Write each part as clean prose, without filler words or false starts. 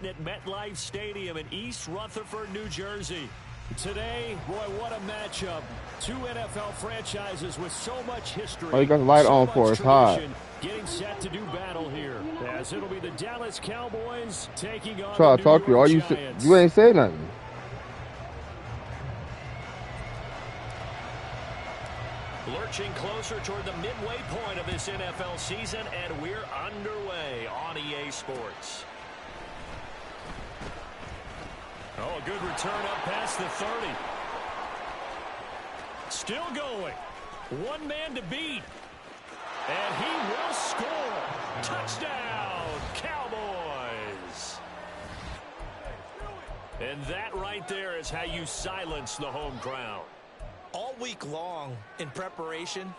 Manhattan at MetLife Stadium in East Rutherford, New Jersey. Today, boy, what a matchup. Two NFL franchises with so much history. Oh, you got the light on for us, hot. Getting set to do battle here, as it'll be the Dallas Cowboys taking on Try the to talk to you. All you ain't say nothing. Lurching closer toward the midway point of this NFL season, and we're underway on EA Sports. Oh, a good return up past the 30. Still going. One man to beat. And he will score. Touchdown, Cowboys. And that right there is how you silence the home crowd. All week long in preparation,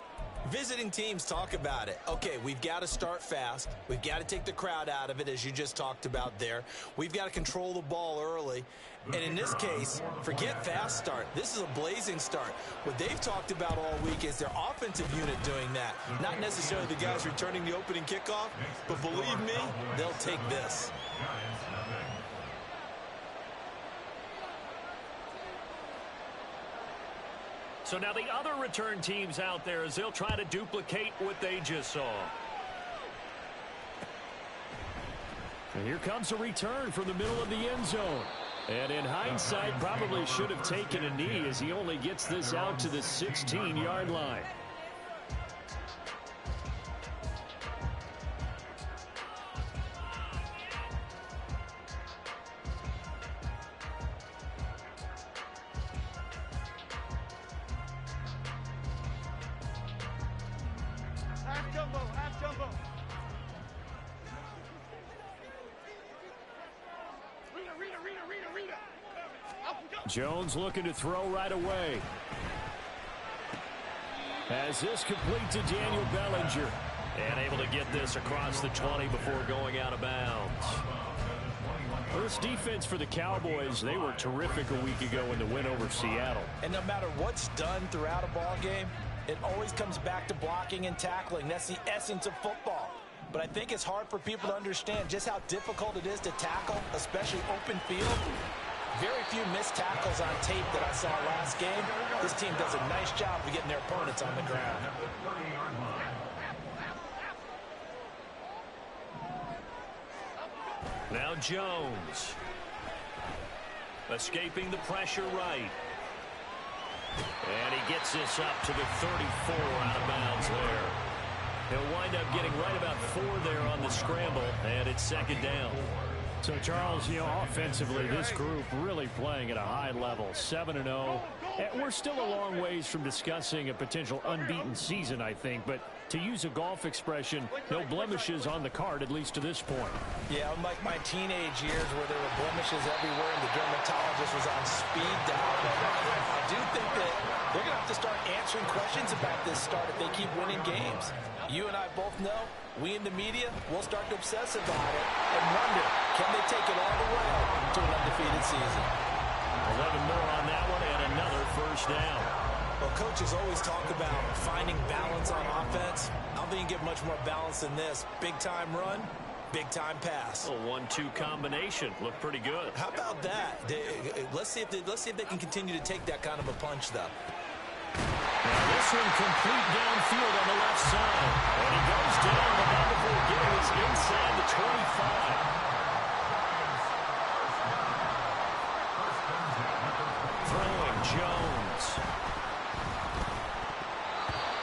visiting teams talk about it. Okay, we've got to start fast. We've got to take the crowd out of it, as you just talked about there. We've got to control the ball early. And in this case, forget fast start. This is a blazing start. What they've talked about all week is their offensive unit doing that. Not necessarily the guys returning the opening kickoff, but believe me, they'll take this. So now the other return teams out there, as they'll try to duplicate what they just saw. And here comes a return from the middle of the end zone. And in hindsight, probably should have taken a knee, as he only gets this out to the 16-yard line. Jones looking to throw right away. As this complete to Daniel Bellinger. And able to get this across the 20 before going out of bounds. First defense for the Cowboys, they were terrific a week ago in the win over Seattle. And no matter what's done throughout a ball game, it always comes back to blocking and tackling. That's the essence of football. But I think it's hard for people to understand just how difficult it is to tackle, especially open field. Very few missed tackles on tape that I saw last game. This team does a nice job of getting their opponents on the ground. Now Jones. Escaping the pressure right. And he gets this up to the 34 out of bounds there. He'll wind up getting right about 4 there on the scramble, and it's second down. So, Charles, you know, offensively, this group really playing at a high level, 7-0. And we're still a long ways from discussing a potential unbeaten season, I think. But to use a golf expression, no blemishes on the card, at least to this point. Yeah, unlike my teenage years where there were blemishes everywhere and the dermatologist was on speed dial. I do think that they're going to have to start answering questions about this start if they keep winning games. You and I both know, we in the media will start to obsess about it and wonder, can they take it all the way to an undefeated season? 11 more on that one and another first down. Well, coaches always talk about finding balance on offense. I don't think you get much more balance than this. Big-time run, big-time pass. A 1-2 combination. Looked pretty good. How about that? Let's see if they can continue to take that kind of a punch, though. Now this one complete downfield on the left side. And he goes down, but not before getting us inside the 25. Throwing Jones.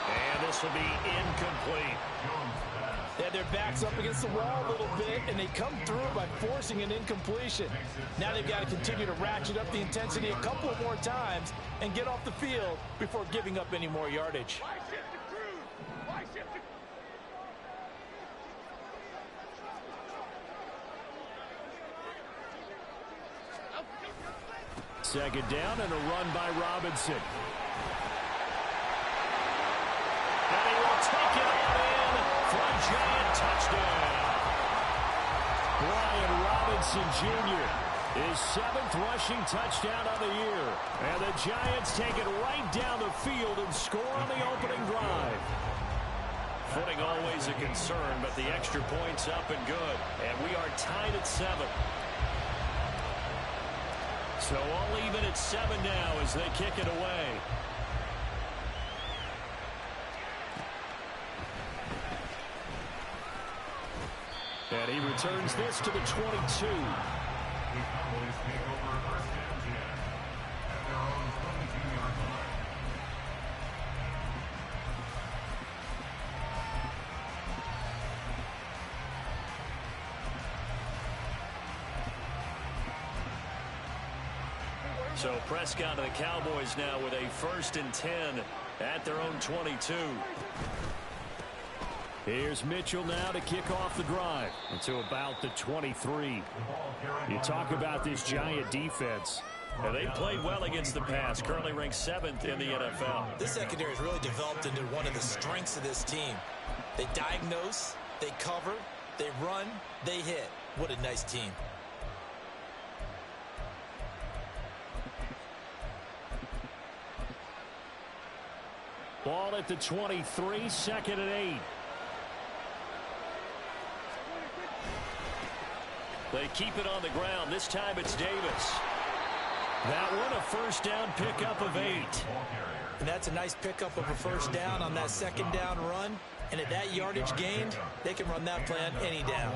And this will be incomplete. Yeah, their back's up against the wall a little bit, and they come through by forcing an incompletion. Now they've got to continue to ratchet up the intensity a couple of more times and get off the field before giving up any more yardage. Second down and a run by Robinson. And he will take it on in for a giant touchdown. Brian Robinson Jr. his 7th rushing touchdown of the year. And the Giants take it right down the field and score on the opening drive. Footing always a concern, but the extra point's up and good. And we are tied at 7. So all even at 7 now as they kick it away. And he returns this to the 22. So Prescott and the Cowboys now with a 1st and 10 at their own 22. Here's Mitchell now to kick off the drive to about the 23. You talk about this Giant defense. And they played well against the pass, currently ranked 7th in the NFL. This secondary has really developed into one of the strengths of this team. They diagnose, they cover, they run, they hit. What a nice team. Ball at the 23, 2nd and 8. They keep it on the ground. This time it's Davis. That one a 1st down pickup of 8. And that's a nice pickup of a 1st down on that 2nd down run. And at that yardage gained, they can run that play on any down.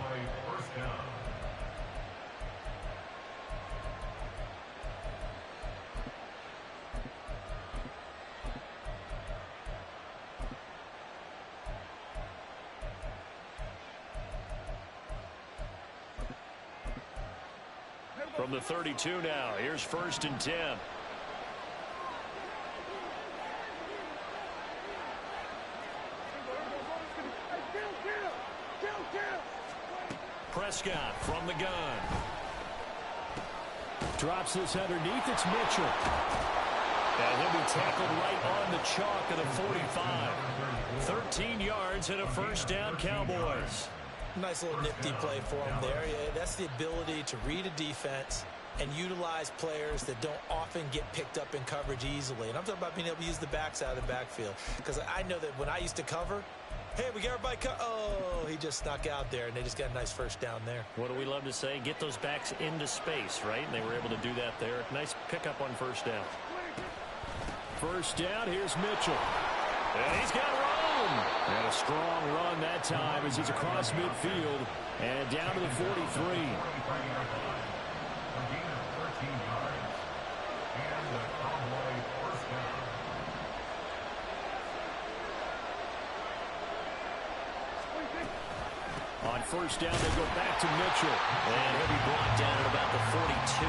From the 32 now, here's 1st and 10. Prescott from the gun. Drops this underneath. It's Mitchell. And he'll be tackled right on the chalk of the 45. 13 yards and a 1st down, Cowboys. Nice little nifty play for him there. Yeah, that's the ability to read a defense and utilize players that don't often get picked up in coverage easily. And I'm talking about being able to use the backs out of the backfield. Because I know that when I used to cover, hey, we got everybody oh, he just snuck out there, and they just got a nice 1st down there. What do we love to say? Get those backs into space, right? And they were able to do that there. Nice pickup on 1st down. 1st down, here's Mitchell. And he's got room. And a strong run that time as he's across midfield and down to the 43. On 1st down, they go back to Mitchell. And he'll be brought down at about the 42.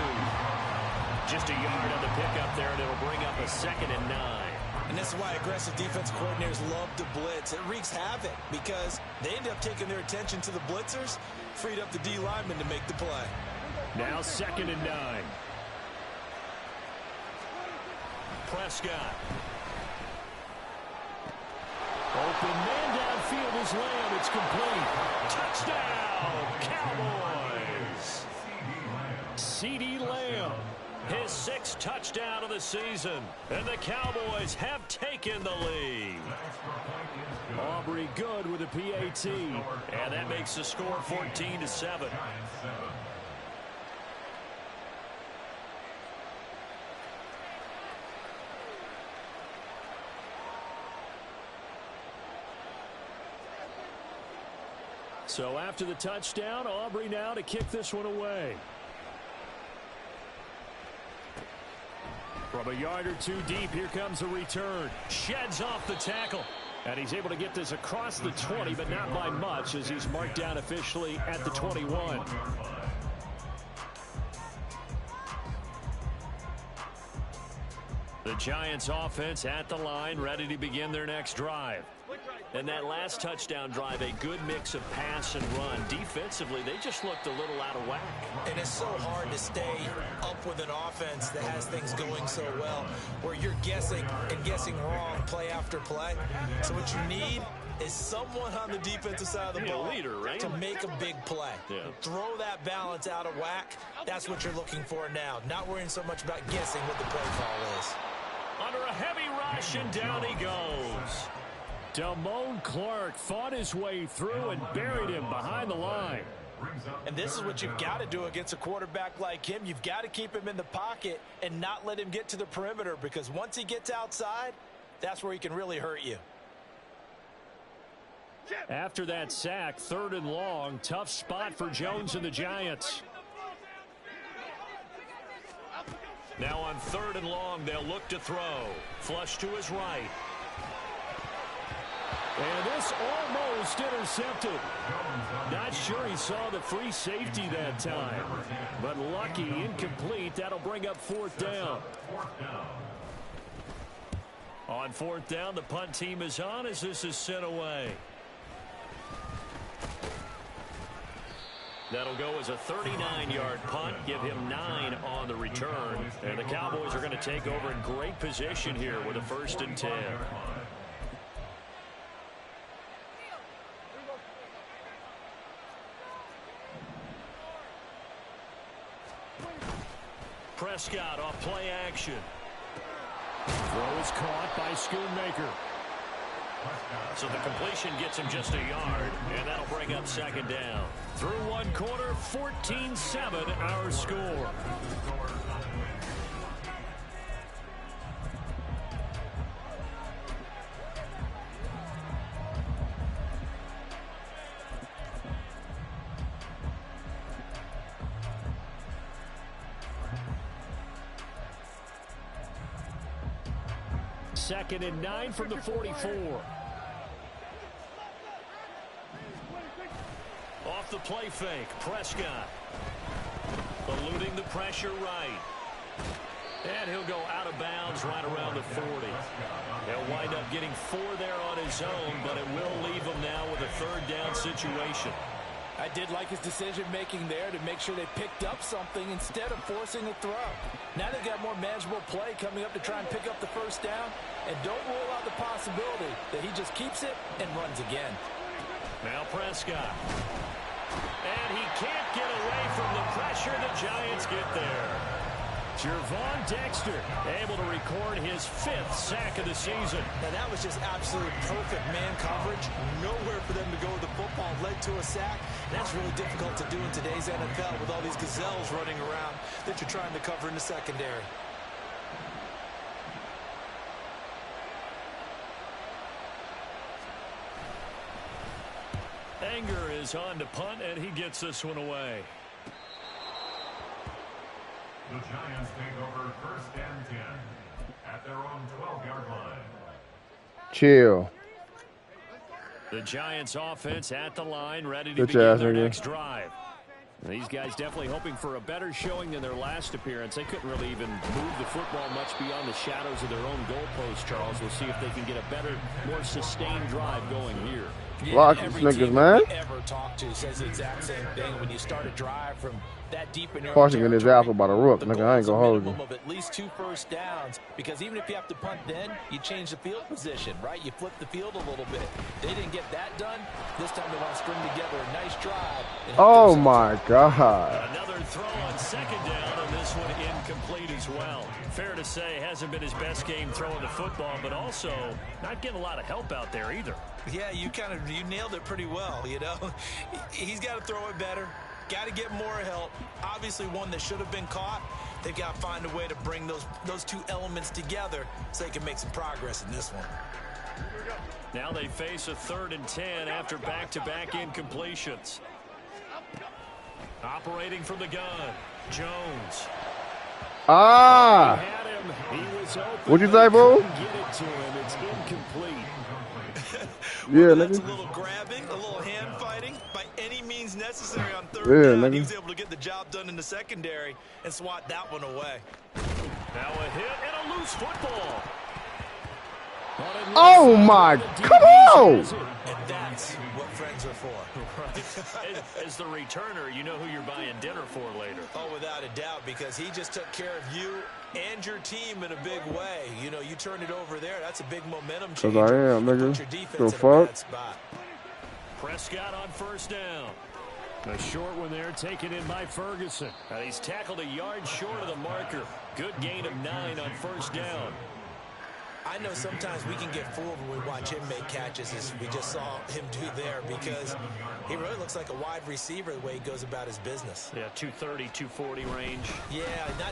Just a yard on the pickup there, and it'll bring up a 2nd and 9. And this is why aggressive defensive coordinators love to blitz. It wreaks havoc because they end up taking their attention to the blitzers, freed up the D lineman to make the play. Now 2nd and 9. Prescott. Open man downfield is Lamb. It's complete. Touchdown, Cowboys. CeeDee Lamb. His 6th touchdown of the season. And the Cowboys have taken the lead. Aubrey good with a PAT. And that makes the score 14-7. So after the touchdown, Aubrey now to kick this one away. From a yard or two deep, here comes a return. Sheds off the tackle. And he's able to get this across the 20, but not by much as he's marked down officially at the 21. The Giants offense at the line, ready to begin their next drive. And that last touchdown drive, a good mix of pass and run. Defensively, they just looked a little out of whack. And it's so hard to stay up with an offense that has things going so well, where you're guessing and guessing wrong play after play. So what you need is someone on the defensive side of the ball leader, right? to make a big play. Yeah. Throw that balance out of whack. That's what you're looking for now. Not worrying so much about guessing what the play call is. Under a heavy rush, and down he goes. Damone Clark fought his way through and buried him behind the line. And this is what you've got to do against a quarterback like him. You've got to keep him in the pocket and not let him get to the perimeter, because once he gets outside, that's where he can really hurt you. After that sack, 3rd and long, tough spot for Jones and the Giants. Now on 3rd and long, they'll look to throw. Flush to his right. And this almost intercepted. Not sure he saw the free safety that time. But lucky, incomplete. That'll bring up 4th down. On 4th down, the punt team is on as this is sent away. That'll go as a 39-yard punt, give him 9 on the return. And the Cowboys are going to take over in great position here with a 1st and 10. Prescott off play action. Throw is caught by Schoonmaker. So the completion gets him just a yard, and that'll bring up 2nd down. Through 1 quarter, 14-7 our score. Second and 9 from the 44. Off the play fake, Prescott. Eluding the pressure right. And he'll go out of bounds right around the 40. He'll wind up getting 4 there on his own, but it will leave him now with a 3rd down situation. I did like his decision-making there to make sure they picked up something instead of forcing a throw. Now they've got more manageable play coming up to try and pick up the 1st down. And don't rule out the possibility that he just keeps it and runs again. Now Prescott. And he can't get away from the pressure. The Giants get there. Gervon Dexter able to record his 5th sack of the season. And that was just absolute perfect man coverage. Nowhere for them to go with the football. Led to a sack. That's really difficult to do in today's NFL with all these gazelles running around that you're trying to cover in the secondary. Anger is on to punt, and he gets this one away. The Giants take over 1st and 10 at their own 12-yard line. Chill. The Giants offense at the line, ready to begin their next drive. These guys definitely hoping for a better showing than their last appearance. They couldn't really even move the football much beyond the shadows of their own goalpost, Charles. We'll see if they can get a better, more sustained drive going here. Lock these niggas, man. Ever talk to says the exact same thing. When you start a drive from that deep in your Partially in his apple by the rook, nigga. I ain't gonna hold you. Of at least 2 1st downs, because even if you have to punt, then you change the field position, right? You flip the field a little bit. They didn't get that done. This time they want to string together a nice drive. Oh my God! Another throw on 2nd down, and this one incomplete as well. Fair to say, hasn't been his best game throwing the football, but also not getting a lot of help out there either. Yeah, you nailed it pretty well, you know. He's got to throw it better. Got to get more help. Obviously one that should have been caught. They've got to find a way to bring those 2 elements together so they can make some progress in this one. Now they face a 3rd and 10 after back-to-back incompletions. Operating from the gun, Jones. Ah! He had him. He was open. What'd you say, bro? Get it to him. It's incomplete. Yeah, that's nigga. a little grabbing, a little hand fighting. By any means necessary on 3rd down, nigga. he was able to get the job done in the secondary and swat that one away. Now a hit and a loose football. Oh my, come on! And that's what friends are for. Right. As the returner, you know who you're buying dinner for later. Oh, without a doubt, because he just took care of you and your team in a big way. You know, you turned it over there. That's a big momentum change. Cause I am, nigga. Put your defense The in fuck? a bad spot. Prescott on 1st down. A short one there taken in by Ferguson. He's tackled a yard short of the marker. Good gain of 9 on 1st down. I know sometimes we can get fooled when we watch him make catches, as we just saw him do there, because he really looks like a wide receiver the way he goes about his business. Yeah, 230, 240 range. Yeah,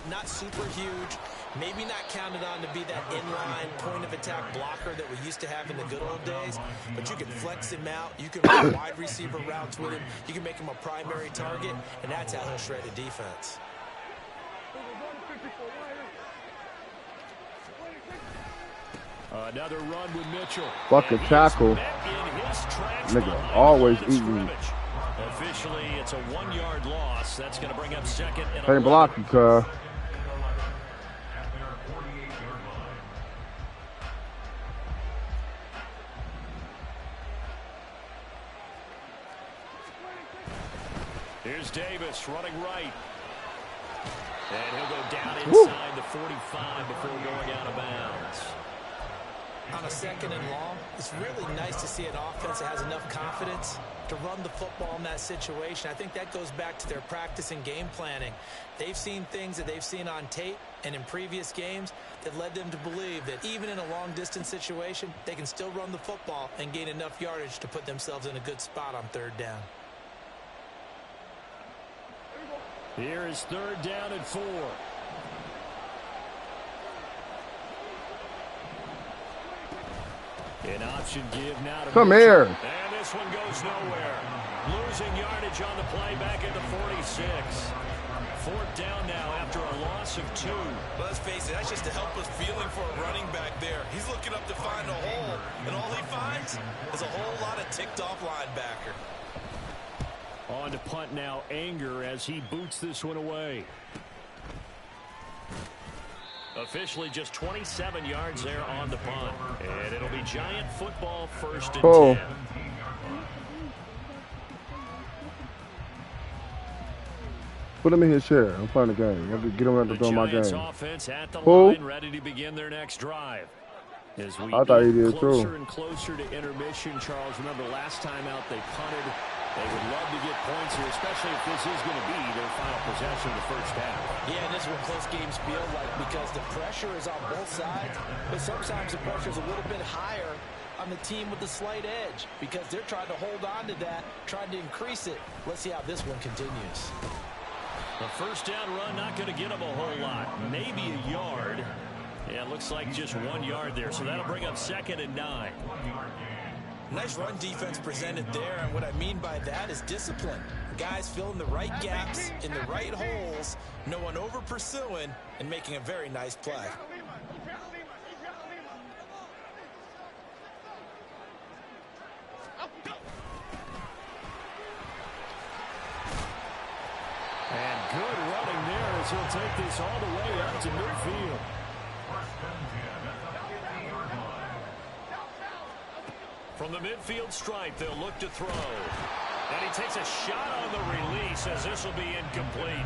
not super huge. Maybe not counted on to be that inline point-of-attack blocker that we used to have in the good old days, but you can flex him out. You can run wide receiver routes with him. You can make him a primary target, and that's how he'll shred a defense. Another run with Mitchell. Fucking tackle. Nigga always eating. Officially, it's a 1-yard loss. That's going to bring up second and Can't block you, cuz. Here's Davis running right. And he'll go down inside the 45 before going out of bounds. On a second and long, it's really nice to see an offense that has enough confidence to run the football in that situation. I think that goes back to their practice and game planning. They've seen things that they've seen on tape and in previous games that led them to believe that even in a long-distance situation, they can still run the football and gain enough yardage to put themselves in a good spot on third down. Here is third down and 4. An option give now to Come Mitchell. here. And this one goes nowhere. Losing yardage on the play back at the 46. Fourth down now after a loss of 2. Let's face it, that's just a helpless feeling for a running back there. He's looking up to find a hole, and all he finds is a whole lot of ticked-off linebacker. On to punt now, Anger, as he boots this one away. Officially just 27 yards there on the punt. And it'll be Giant football, first and 10. Put him in his chair. I'm playing the game. Let me get him out the door of my game. Offense at the line, ready to begin their next drive. As we I thought he did closer too. and closer to intermission, Charles. Remember last time out they punted. They would love to get points here, especially if this is going to be their final possession of the first half. Yeah, and this is what close games feel like, because the pressure is on both sides, but sometimes the pressure is a little bit higher on the team with the slight edge, because they're trying to hold on to that, trying to increase it. Let's see how this one continues. The first down run not going to get them a whole lot. Maybe a yard. Yeah, it looks like just 1 yard there, so that'll bring up second and 9. Nice run defense presented there, and what I mean by that is discipline. Guys filling the right gaps in the right holes, no one over pursuing, and making a very nice play. And good running there as he'll take this all the way up to midfield. From the midfield stripe, they'll look to throw. And he takes a shot on the release as this will be incomplete.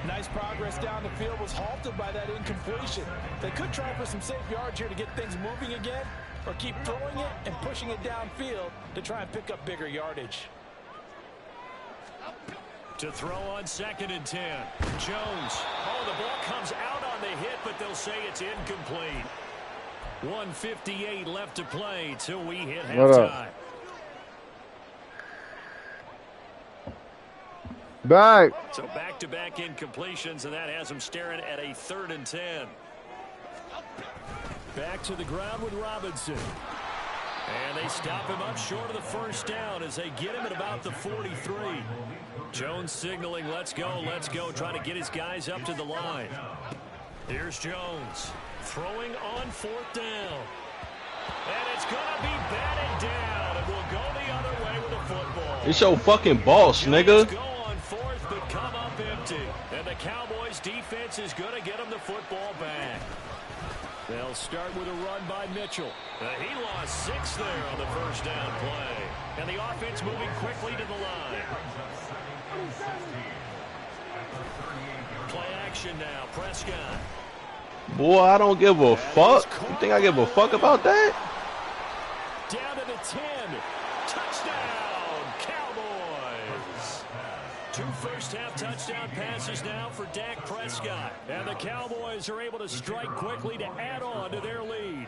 Nice progress down the field, was halted by that incompletion. They could try for some safe yards here to get things moving again, or keep throwing it and pushing it downfield to try and pick up bigger yardage. To throw on second and 10. Jones. Oh, the ball comes out on the hit, but they'll say it's incomplete. 1:58 left to play till we hit halftime. Back. So back-to-back incompletions, and that has them staring at a 3rd and 10. Back to the ground with Robinson. And they stop him up short of the first down as they get him at about the 43. Jones signaling, let's go, trying to get his guys up to the line. Here's Jones throwing on 4th down. And it's going to be batted down, and we'll go the other way with the football. It's your fucking boss, nigga. Go on 4th, but come up empty. And the Cowboys defense is going to get them the football back. They'll start with a run by Mitchell. He lost 6 there on the first down play. And the offense moving quickly to the line. Play action now, Prescott. Boy, I don't give a fuck. You think I give a fuck about that? Down to the 10. Touchdown, Cowboys. 2 first half touchdown passes now for Dak Prescott. And the Cowboys are able to strike quickly to add on to their lead.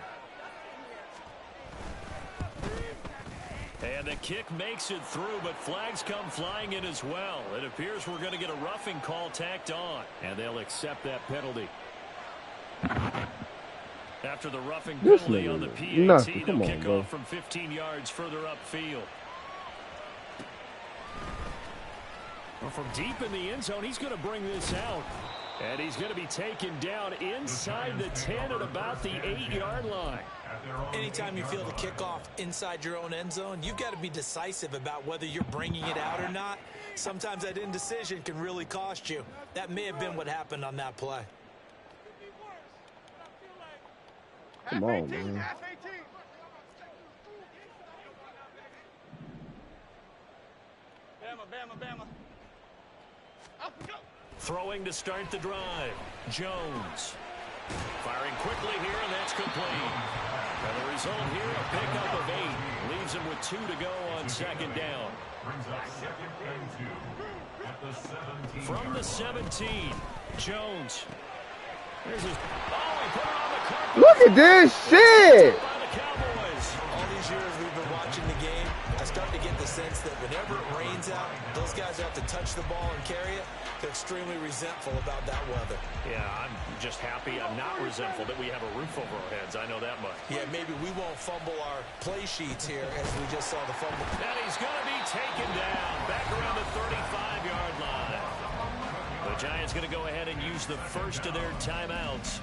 And the kick makes it through, but flags come flying in as well. It appears we're going to get a roughing call tacked on, and they'll accept that penalty. After the roughing penalty on the PAT, they'll kick off from 15 yards further upfield. Well, from deep in the end zone, he's going to bring this out. And he's going to be taken down inside the 10 at about the 8-yard line. Anytime you feel the kickoff inside your own end zone, you've got to be decisive about whether you're bringing it out or not. Sometimes that indecision can really cost you. That may have been what happened on that play. Come on, man. Bama. Throwing to start the drive. Jones. Firing quickly here, and that's complete. And the result here, a pickup of 8. Leaves him with 2 to go on second down. From the 17, Jones. There's his, he put it on the carpet. Look at this shit. By the Cowboys. All these years we've been watching the game, I start to get the sense that whenever it rains out, those guys have to touch the ball and carry it. They're extremely resentful about that weather. Yeah, I'm just happy. I'm not resentful that we have a roof over our heads. I know that much. Yeah, maybe we won't fumble our play sheets here as we just saw the fumble. And he's going to be taken down back around the 35-yard line. The Giants going to go ahead and use the first of their timeouts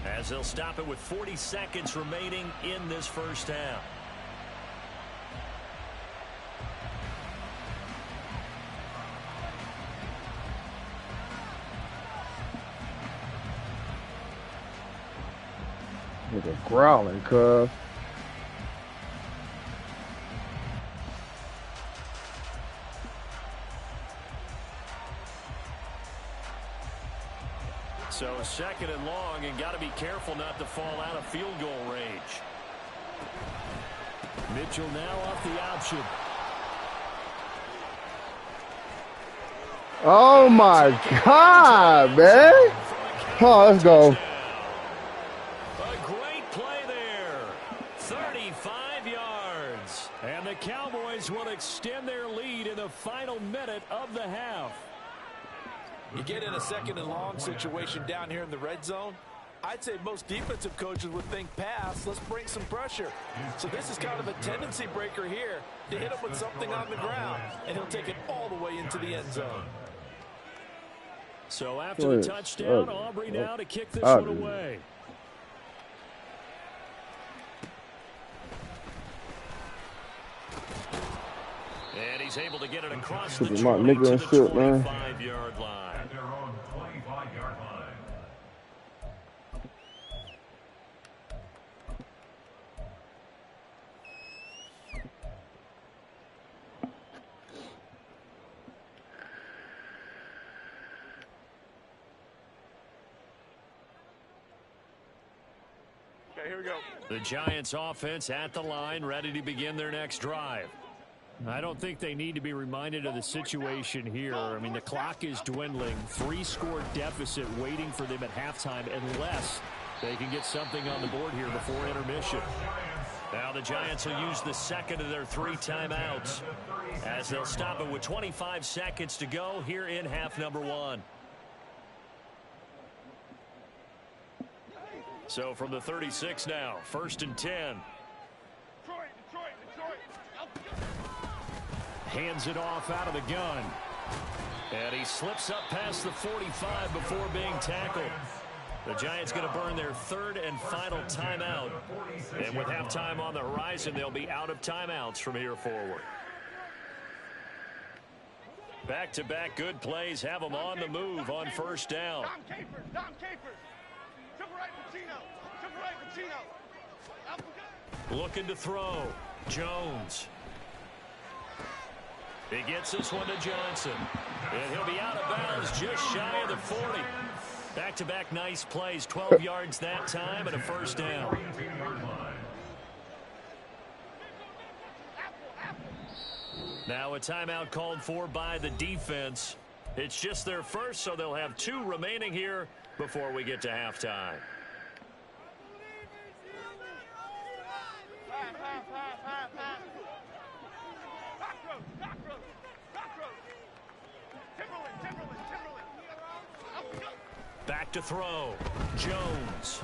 as they'll stop it with 40 seconds remaining in this first half. With a growling, cuz. So second and long, and got to be careful not to fall out of field goal range. Mitchell now off the option. Oh my God, man. Oh, let's go. A great play there. 35 yards. And the Cowboys will extend their lead in the final minute of the half. You get in a second and long situation down here in the red zone, I'd say most defensive coaches would think pass, let's bring some pressure. So this is kind of a tendency breaker here to hit him with something on the ground, and he'll take it all the way into the end zone. So after the touchdown, Aubrey now to kick this one away. And he's able to get it across the 20 to the 25-yard line. At their own 25-yard line. Okay, here we go. The Giants offense at the line, ready to begin their next drive. I don't think they need to be reminded of the situation here. I mean, the clock is dwindling. 3-score deficit waiting for them at halftime unless they can get something on the board here before intermission. Now the Giants will use the second of their 3 timeouts as they'll stop it with 25 seconds to go here in half number 1. So from the 36 now, 1st and 10. Hands it off out of the gun. And he slips up past the 45 before being tackled. The Giants going to burn their 3rd and final timeout. And with halftime on the horizon, they'll be out of timeouts from here forward. Back-to-back good plays have them on the move on 1st down. Dom Capers. To the right, Pacino. Looking to throw. Jones. He gets this one to Johnson. And he'll be out of bounds just shy of the 40. Back-to-back nice plays. 12 yards that time and a 1st down. Now a timeout called for by the defense. It's just their first, so they'll have 2 remaining here before we get to halftime. Back to throw. Jones.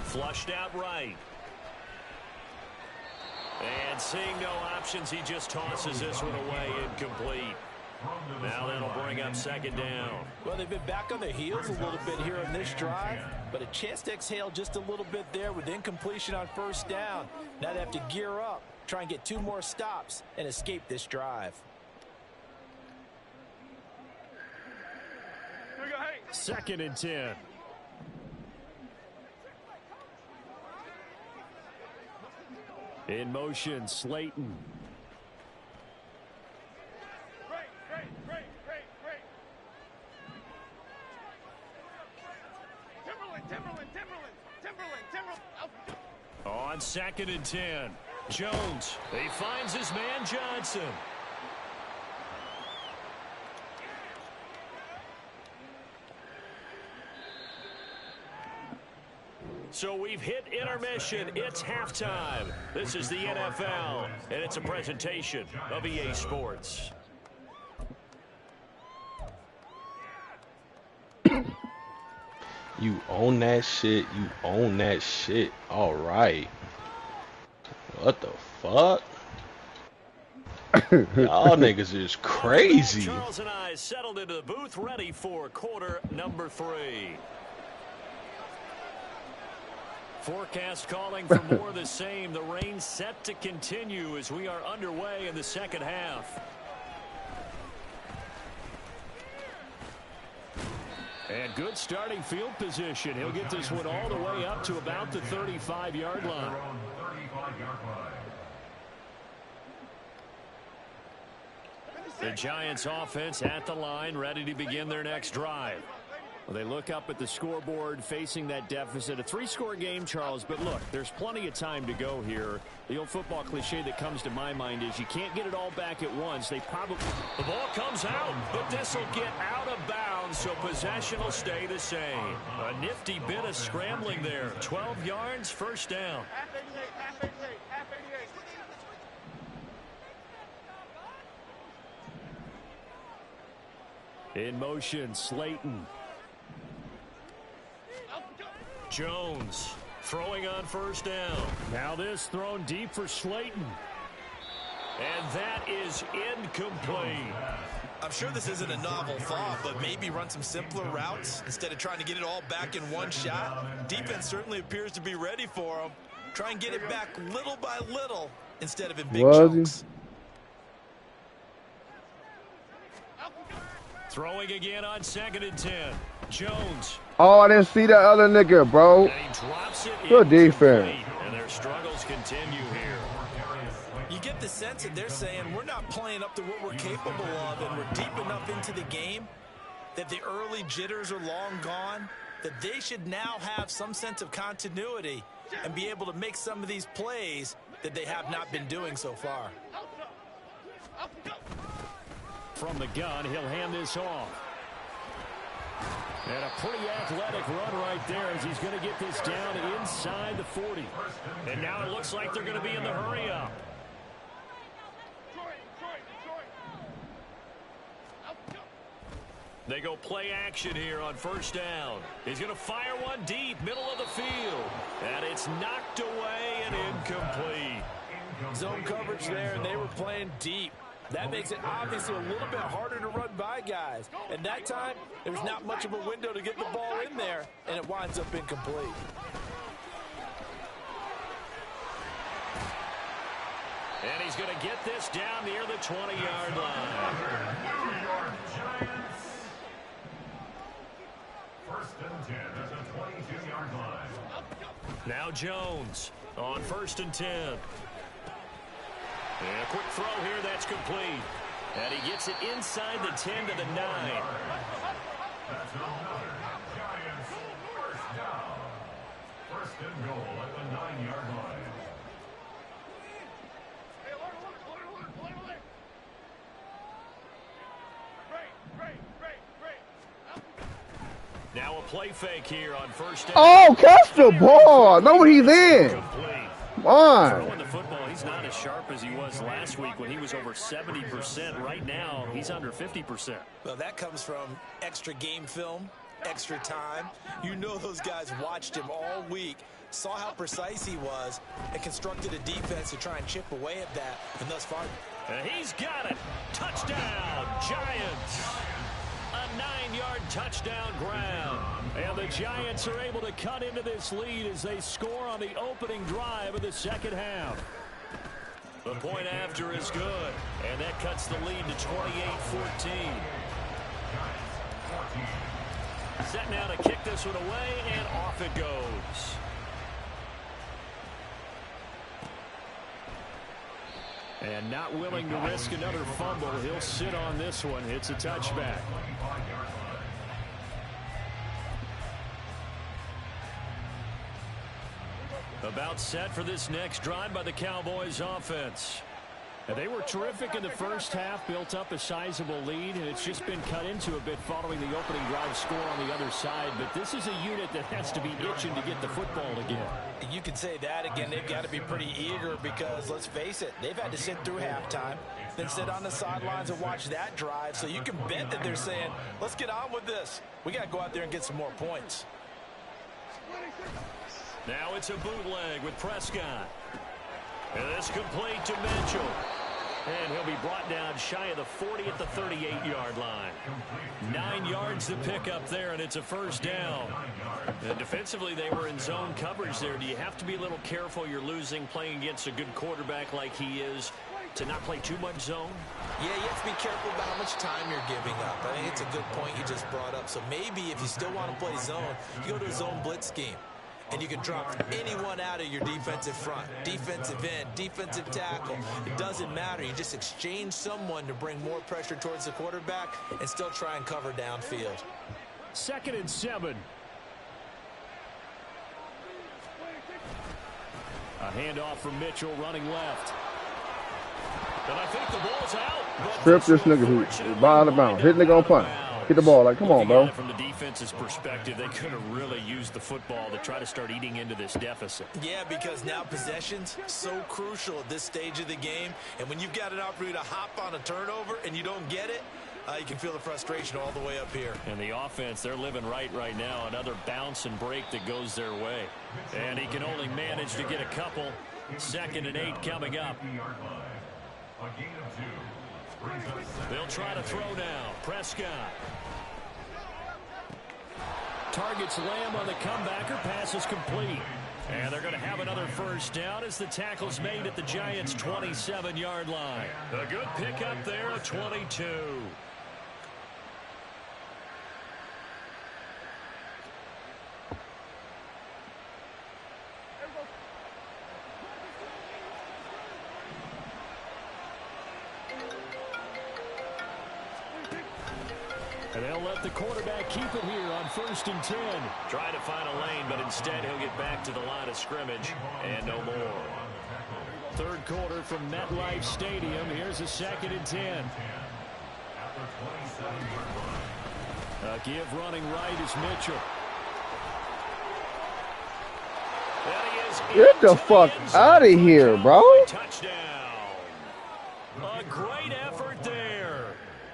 Flushed out right. And seeing no options, he just tosses this one away incomplete. Now that'll bring up second down. Well, they've been back on their heels a little bit here in this drive, but a chance to exhale just a little bit there with incompletion on first down. Now they have to gear up, try and get 2 more stops, and escape this drive. Second and 10. In motion, Slayton. Great. Timberland. On second and 10. Jones. He finds his man Johnson. So we've hit intermission. It's halftime. This is the NFL, and it's a presentation of EA Sports. You own that shit. You own that shit. All right. What the fuck? Y'all niggas is crazy. Charles and I settled into the booth, ready for quarter number 3. Forecast calling for more of the same. The rain set to continue as we are underway in the second half. And good starting field position. He'll get this one all the way up to about the 35-yard line. The Giants offense at the line, ready to begin their next drive. Well, they look up at the scoreboard facing that deficit. A 3-score game, Charles, but look, there's plenty of time to go here. The old football cliche that comes to my mind is you can't get it all back at once. They probably... The ball comes out, but this will get out of bounds, so possession will stay the same. A nifty bit of scrambling there. 12 yards, first down. Half 88. In motion, Slayton. Jones throwing on first down. Now this thrown deep for Slayton. And that is incomplete. I'm sure this isn't a novel thought, but maybe run some simpler routes instead of trying to get it all back in one shot. Defense certainly appears to be ready for them. Try and get it back little by little instead of in big chunks. Throwing again on second and 10. Jones. Oh, I didn't see that other nigga, bro. And he drops it. Good defense. And their struggles continue here. You get the sense that they're saying we're not playing up to what we're capable of, and we're deep enough into the game that the early jitters are long gone, that they should now have some sense of continuity and be able to make some of these plays that they have not been doing so far. From the gun, he'll hand this off. And a pretty athletic run right there as he's going to get this down inside the 40. And now it looks like they're going to be in the hurry-up. They go play action here on first down. He's going to fire one deep, middle of the field. And it's knocked away and incomplete. Zone coverage there, and they were playing deep. That makes it obviously a little bit harder to run by guys. And that time, there's not much of a window to get the ball in there, and it winds up incomplete. And he's going to get this down near the 20-yard line. First and 10 at the 22-yard line. Now Jones on first and 10. And a quick throw here, that's complete. And he gets it inside the 10 to the 9. That's another Giants first down. First and goal at the 9-yard line. Great. Now a play fake here on first down. Oh, catch the ball. Know what he's in. Complete. Come on. Throwing the football, he's not as sharp as he was last week when he was over 70%. Right now, he's under 50%. Well, that comes from extra game film, extra time. You know those guys watched him all week, saw how precise he was, and constructed a defense to try and chip away at that. And thus far, He's got it. Touchdown, Giants. A 9-yard touchdown ground. And the Giants are able to cut into this lead as they score on the opening drive of the second half. The point after is good, and that cuts the lead to 28-14. Set now to kick this one away, and off it goes. And not willing to risk another fumble, he'll sit on this one. It's a touchback. About set for this next drive by the Cowboys offense. And they were terrific in the first half, built up a sizable lead, and it's just been cut into a bit following the opening drive score on the other side. But this is a unit that has to be itching to get the football again. you can say that again. They've got to be pretty eager because, let's face it, they've had to sit through halftime, then sit on the sidelines and watch that drive. So you can bet that they're saying, let's get on with this. We got to go out there and get some more points. Now it's a bootleg with Prescott. And this complete to Mitchell. And he'll be brought down shy of the 40 at the 38-yard line. 9 yards to pick up there, and it's a first down. And defensively, they were in zone coverage there. Do you have to be a little careful? You're losing, playing against a good quarterback like he is, to not play too much zone? Yeah, you have to be careful about how much time you're giving up. I think it's a good point you just brought up. So maybe if you still want to play zone, you go to a zone blitz scheme. And you can drop anyone out of your defensive front, defensive end, defensive tackle. It doesn't matter. You just exchange someone to bring more pressure towards the quarterback and still try and cover downfield. 2nd and 7. A handoff from Mitchell running left. And I think the ball's out. Strip this nigga who ball out of bounds. Hit nigga on punt. Get the ball. Like, come on, bro. From the defense's perspective, they could have really used the football to try to start eating into this deficit. Yeah, because now possession's so crucial at this stage of the game. And when you've got an opportunity to hop on a turnover and you don't get it, you can feel the frustration all the way up here. And the offense, they're living right now. Another bounce and break that goes their way. And he can only manage to get a couple. 2nd and 8 coming up. They'll try to throw now. Prescott. Targets Lamb on the comebacker. Pass is complete. And they're going to have another first down as the tackle's made at the Giants' 27-yard line. A good pickup there of 22. And they'll let the quarterback keep it here on 1st and 10. Trying to find a lane, but instead he'll get back to the line of scrimmage and no more. 3rd quarter from MetLife Stadium. Here's a 2nd and 10. A give running right is Mitchell. Get the fuck out of here, bro. Touchdown. A great effort there.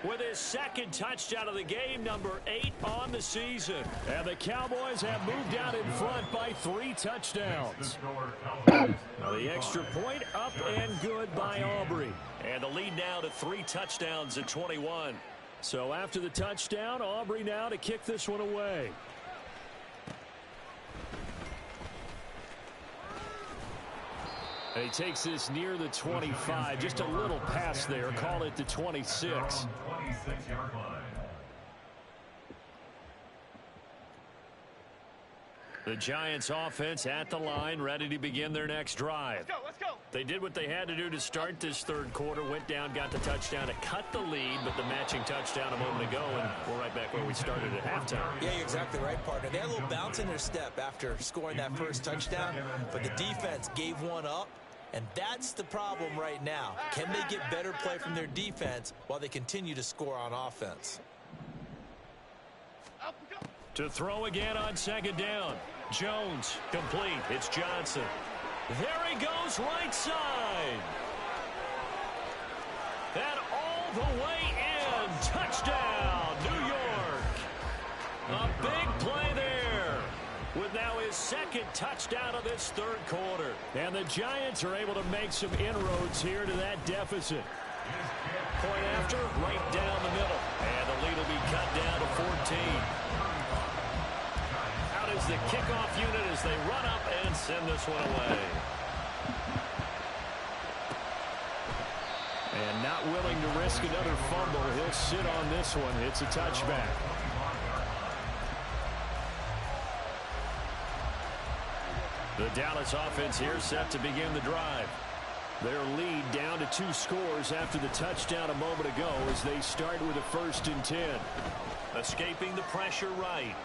With his 2nd touchdown of the game, number 8 on the season. And the Cowboys have moved out in front by 3 touchdowns. Now the extra point up and good by Aubrey. And the lead now to 3 touchdowns at 21. So after the touchdown, Aubrey now to kick this one away. And he takes this near the 25. Just a little pass there. Call it the 26. The Giants offense at the line, ready to begin their next drive. Let's go. They did what they had to do to start this 3rd quarter. Went down, got the touchdown to cut the lead, but the matching touchdown a moment ago, and we're right back where we started at halftime. Yeah, you're exactly right, partner. They had a little bounce in their step after scoring that first touchdown, but the defense gave one up. And that's the problem right now. Can they get better play from their defense while they continue to score on offense? To throw again on second down. Jones, complete. It's Johnson. There he goes, right side. And all the way in. Touchdown, New York. A big play there. With now his second touchdown of this third quarter. And the Giants are able to make some inroads here to that deficit. Point after, right down the middle. And the lead will be cut down to 14. Out is the kickoff unit as they run up and send this one away. And not willing to risk another fumble. He'll sit on this one. It's a touchback. The Dallas offense here set to begin the drive. Their lead down to 2 scores after the touchdown a moment ago as they start with a 1st and 10. Escaping the pressure right.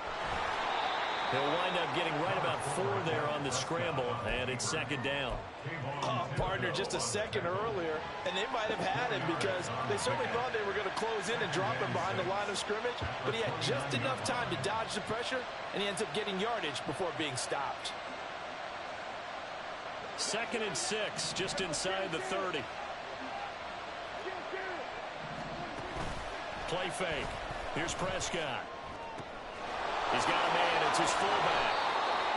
He'll wind up getting right about 4 there on the scramble, and it's second down. Oh, partner, just a second earlier, and they might have had him because they certainly thought they were going to close in and drop him behind the line of scrimmage, but he had just enough time to dodge the pressure, and he ends up getting yardage before being stopped. 2nd and 6, just inside the 30. Play fake. Here's Prescott. He's got a man. It's his fullback.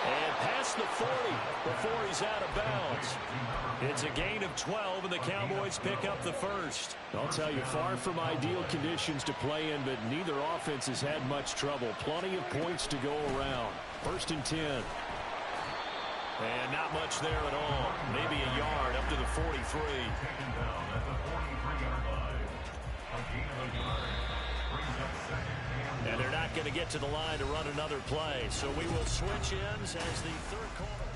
And past the 40 before he's out of bounds. It's a gain of 12, and the Cowboys pick up the first. I'll tell you, far from ideal conditions to play in, but neither offense has had much trouble. Plenty of points to go around. 1st and 10. And not much there at all. Maybe a yard up to the 43. Taken down at the 43-yard line. A gain of a yard brings up 2nd And they're not going to get to the line to run another play. So we will switch ends as the third quarter.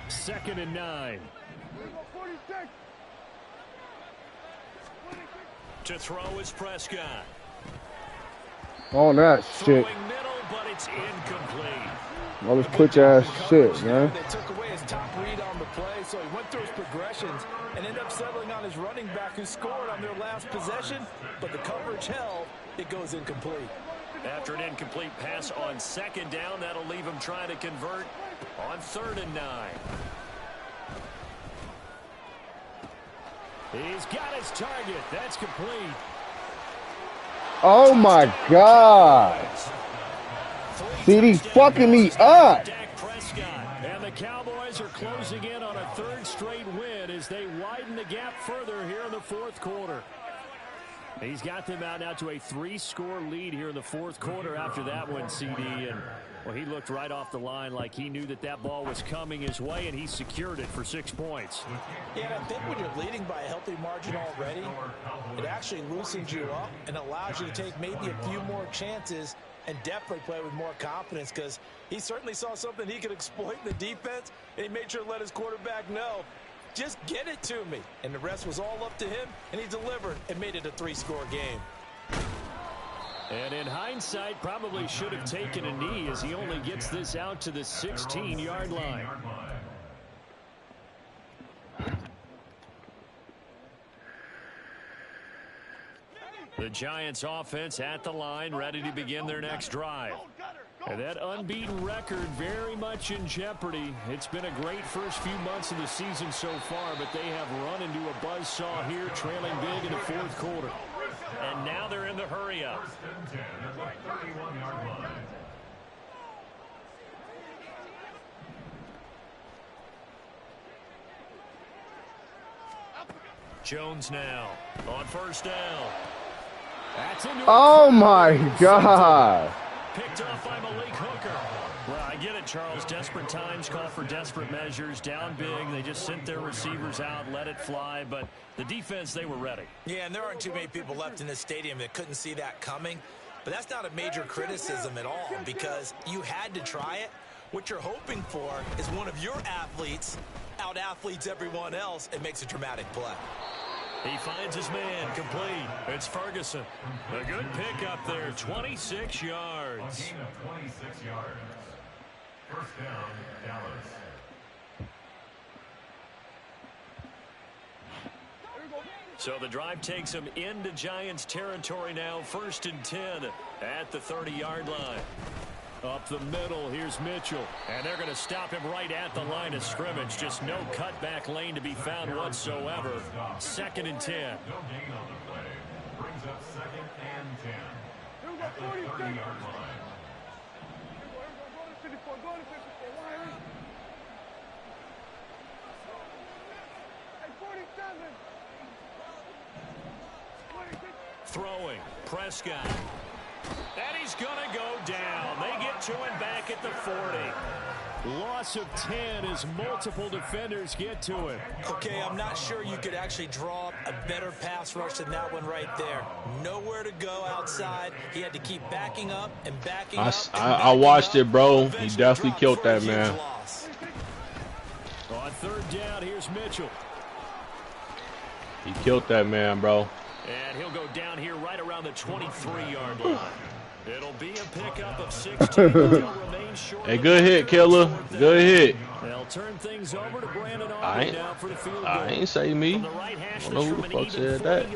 Second and 9. To throw is Prescott. On that shit. Throwing middle, but it's incomplete. All this quick ass shit, man. They took away his top read on the play, so he went through his progressions and ended up settling on his running back who scored on their last possession, but the coverage held. It goes incomplete. After an incomplete pass on second down, that'll leave him trying to convert on 3rd and 9. He's got his target. That's complete. Oh my God. CD fucking me up. Dak Prescott. And the Cowboys are closing in on a 3rd straight win as they widen the gap further here in the 4th quarter. He's got them out now to a 3-score lead here in the 4th quarter after that one, CD. And, well, he looked right off the line like he knew that that ball was coming his way, and he secured it for 6 points. Yeah, and I think when you're leading by a healthy margin already, it actually loosens you up and allows you to take maybe a few more chances and definitely play with more confidence because he certainly saw something he could exploit in the defense, and he made sure to let his quarterback know, just get it to me. And the rest was all up to him, and he delivered and made it a 3-score game. And in hindsight, probably should have taken a knee as he only gets this out to the 16-yard line. The Giants offense at the line, ready to begin their next drive. And that unbeaten record very much in jeopardy. It's been a great first few months of the season so far, but they have run into a buzzsaw here, trailing big in the 4th quarter. And now they're in the hurry-up. 1st and 10 at the 31-yard line. Jones now on 1st down. That's into Oh my God. Picked off by Malik Hooker. Well, I get it, Charles. Desperate times call for desperate measures. Down big. They just sent their receivers out, let it fly. But the defense, they were ready. Yeah, and there aren't too many people left in this stadium that couldn't see that coming. But that's not a major criticism at all because you had to try it. What you're hoping for is one of your athletes out-athletes everyone else and makes a dramatic play. He finds his man, complete. It's Ferguson. A good pickup there, 26 yards. A gain of 26 yards. First down, Dallas. So the drive takes him into Giants territory now, 1st and 10 at the 30-yard line. Up the middle, here's Mitchell. And they're going to stop him right at the line of scrimmage. Just no cutback lane to be found whatsoever. 2nd and 10. No gain on the play. Brings up 2nd and 10. At the 30-yard line. Throwing, Prescott. And he's going to go down. They get to him back at the 40. Loss of 10 as multiple defenders get to him. Okay, I'm not sure you could actually draw up a better pass rush than that one right there. Nowhere to go outside. He had to keep backing up and backing up. I watched it, bro. He definitely killed that man. On 3rd down, here's Mitchell. He killed that man, bro. And he'll go down here right around the 23-yard line. It'll be a pickup of 16. Hey, good hit, killer. Good hit. They'll turn things over to Brandon I now for the field goal. I ain't say me. Right, I don't know who the fuck said that.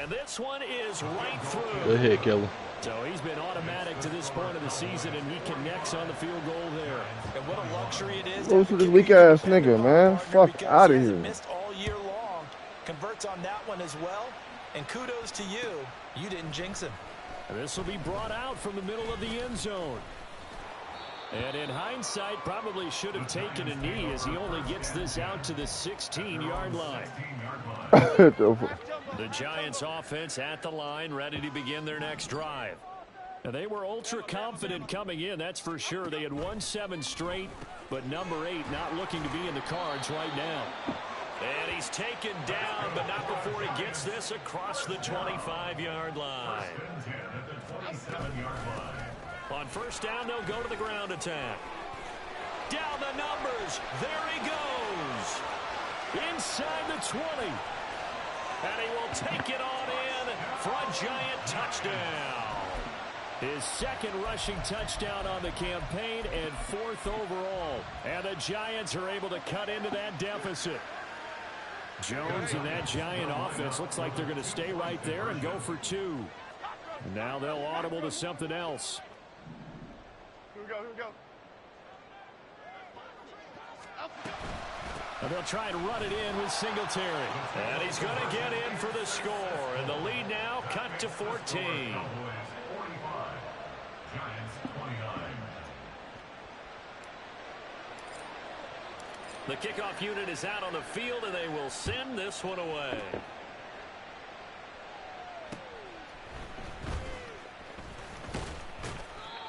And this one is right through. Good hit, killer. So he's been automatic to this point of the season, and he connects on the field goal there. And what a luxury it is. Go to this weak ass nigga, man. Fuck out of here. Missed all year long. Converts on that one as well. And kudos to you. You didn't jinx him. And this will be brought out from the middle of the end zone. And in hindsight, probably should have taken a knee as he only gets this out to the 16-yard line. The Giants offense at the line, ready to begin their next drive. Now, they were ultra confident coming in, that's for sure. They had won 7 straight, but number 8 not looking to be in the cards right now. And he's taken down, but not before he gets this across the 25-yard line. On 1st down, they'll go to the ground attack. Down the numbers. There he goes. Inside the 20. And he will take it on in for a Giant touchdown. His 2nd rushing touchdown on the campaign and 4th overall. And the Giants are able to cut into that deficit. Jones and that Giant offense looks like they're going to stay right there and go for 2. Now they'll audible to something else. Here we go. And they'll try and run it in with Singletary. And he's going to get in for the score. And the lead now cut to 14. The kickoff unit is out on the field, and they will send this one away.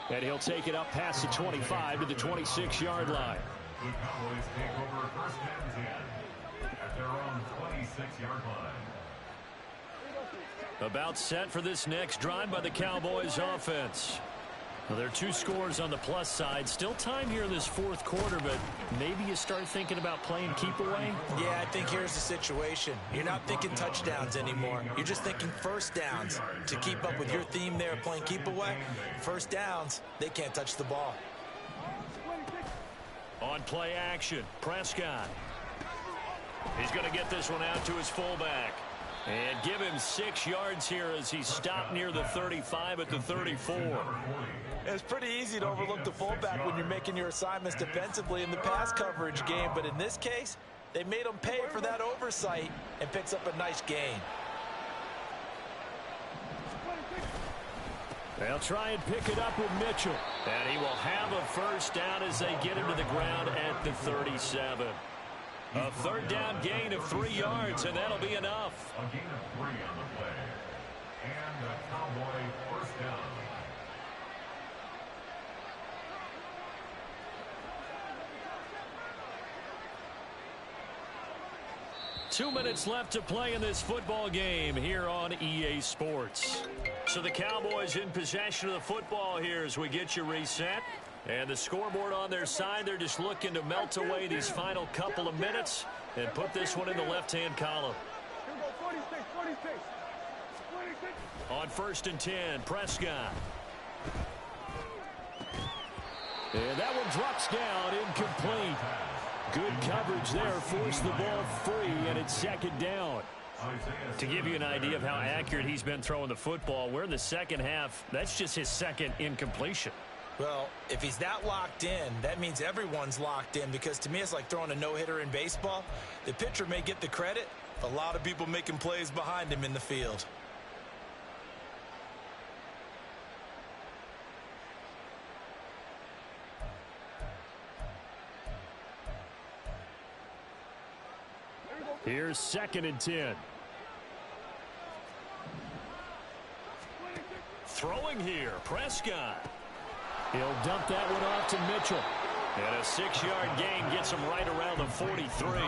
And he'll take it up past the 25 to the 26-yard line. The Cowboys take over 1st and 10 at their own 26-yard line. About set for this next drive by the Cowboys offense. Well, there are 2 scores on the plus side. Still time here in this 4th quarter, but maybe you start thinking about playing keep away? Yeah, I think here's the situation. You're not thinking touchdowns anymore. You're just thinking 1st downs. To keep up with your theme there, playing keep away, 1st downs, they can't touch the ball. On play action, Prescott. He's going to get this one out to his fullback. And give him 6 yards here as he's stopped near the 35 at the 34. It's pretty easy to overlook the fullback when you're making your assignments defensively in the pass coverage game. But in this case, they made him pay for that oversight and picks up a nice gain. They'll try and pick it up with Mitchell. And he will have a 1st down as they get him to the ground at the 37. A 3rd down gain of 3 yards, and that'll be enough. A gain of 3 on the play. And a Cowboy 1st down. Two minutes left to play in this football game here on EA Sports. So the Cowboys in possession of the football here as we get you reset. And the scoreboard on their side, they're just looking to melt away these final couple of minutes and put this one in the left-hand column. On 1st and 10, Prescott. And that one drops down, incomplete. Good coverage there, forced the ball free, and it's 2nd down. To give you an idea of how accurate he's been throwing the football, we're in the second half. That's just his 2nd incompletion. Well, if he's that locked in, that means everyone's locked in, because to me it's like throwing a no-hitter in baseball. The pitcher may get the credit, a lot of people making plays behind him in the field. Here's 2nd and 10. Throwing here, Prescott. He'll dump that one off to Mitchell. And a 6-yard gain gets him right around the 43.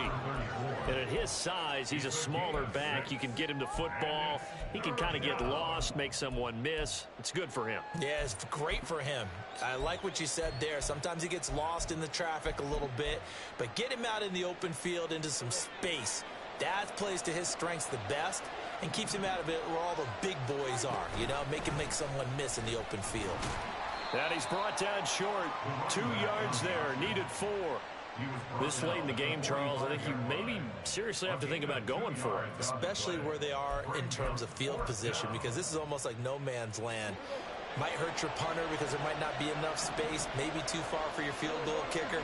And at his size, he's a smaller back. You can get him to football. He can kind of get lost, make someone miss. It's good for him. Yeah, it's great for him. I like what you said there. Sometimes he gets lost in the traffic a little bit, but get him out in the open field into some space. That plays to his strengths the best and keeps him out of it where all the big boys are. You know, make him make someone miss in the open field. And he's brought down short. 2 yards there, needed 4. This late in the game, Charles, I think you maybe seriously have to think about going for it. Especially where they are in terms of field position, because this is almost like no man's land. Might hurt your punter because there might not be enough space, maybe too far for your field goal kicker.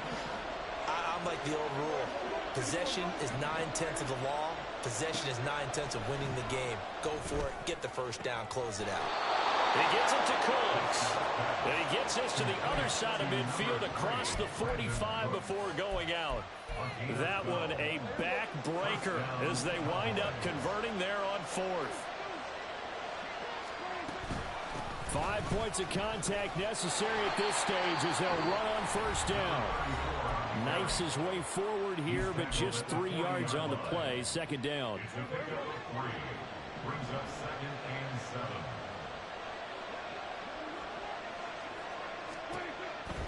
I'm like the old rule. Possession is 9/10 of the law. Possession is 9/10 of winning the game. Go for it, get the first down, close it out. He gets it to Cooks. And he gets this to the other side of midfield across the 45 before going out. That one a backbreaker as they wind up converting there on 4th. 5 points of contact necessary at this stage as they'll run on 1st down. Knifes his way forward here, but just 3 yards on the play. 2nd down. Brings up 2nd and 7.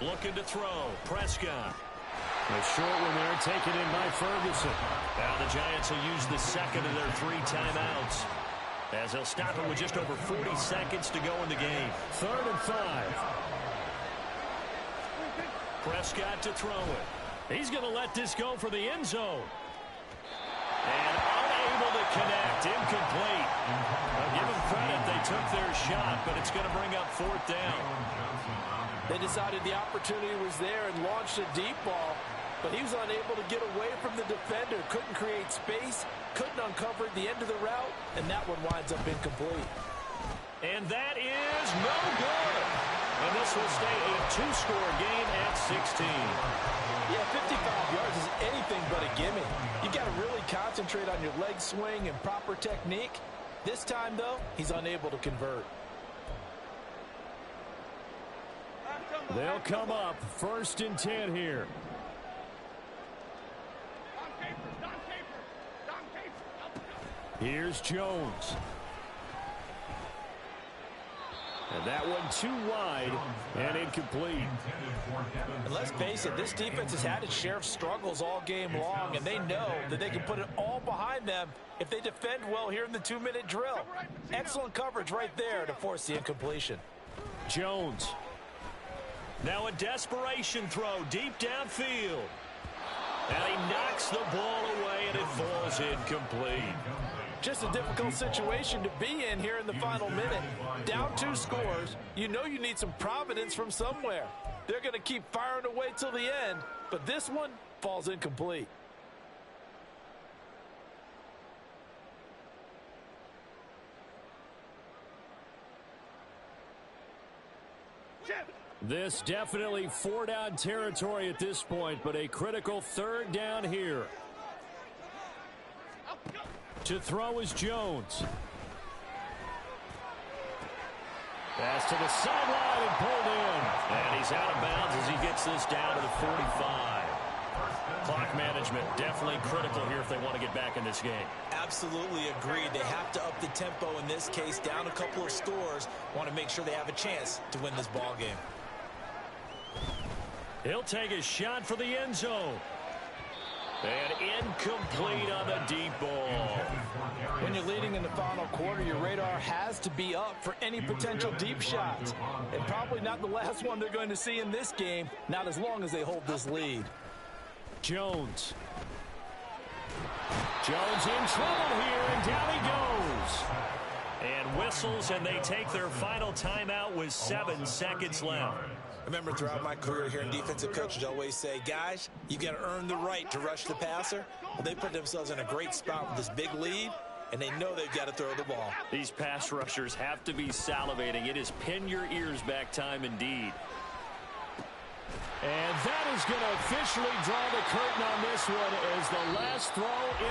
Looking to throw. Prescott. A short one there, taken in by Ferguson. Now the Giants will use the 2nd of their 3 timeouts, as they'll stop it with just over 40 seconds to go in the game. 3rd and 5. Prescott to throw it. He's going to let this go for the end zone. And unable to connect. Incomplete. I'll give them credit. They took their shot, but it's going to bring up 4th down. They decided the opportunity was there and launched a deep ball, but he was unable to get away from the defender. Couldn't create space, couldn't uncover the end of the route, and that one winds up incomplete. And that is no good. And this will stay a 2-score game at 16. Yeah, 55 yards is anything but a gimme. You got to really concentrate on your leg swing and proper technique. This time, though, he's unable to convert. They'll come up 1st and 10 here. Here's Jones. And that one too wide and incomplete. And let's face it, this defense has had its share of struggles all game long, and they know that they can put it all behind them if they defend well here in the 2-minute drill. Excellent coverage right there to force the incompletion. Jones. Now a desperation throw deep downfield. And he knocks the ball away, and it falls incomplete. Just a difficult situation to be in here in the final minute. Down 2 scores, you know you need some providence from somewhere. They're going to keep firing away till the end, but this one falls incomplete. This definitely 4-down territory at this point, but a critical 3rd down here. To throw is Jones. Pass to the sideline and pulled in. And he's out of bounds as he gets this down to the 45. Clock management definitely critical here if they want to get back in this game. Absolutely agreed. They have to up the tempo in this case, down a couple of scores. Want to make sure they have a chance to win this ball game. He'll take a shot for the end zone. And incomplete on the deep ball. When you're leading the final quarter, your radar has to be up for any potential deep shots. And probably not the last one they're going to see in this game, not as long as they hold this lead. Jones. Jones in trouble here, and down he goes. And whistles, and they take their final timeout with 7 seconds left. I remember throughout my career hearing defensive coaches always say, guys, you got to earn the right to rush the passer. Well, they put themselves in a great spot with this big lead, and they know they've got to throw the ball. These pass rushers have to be salivating. It is pin your ears back time indeed. And that is going to officially draw the curtain on this one as the last throw in.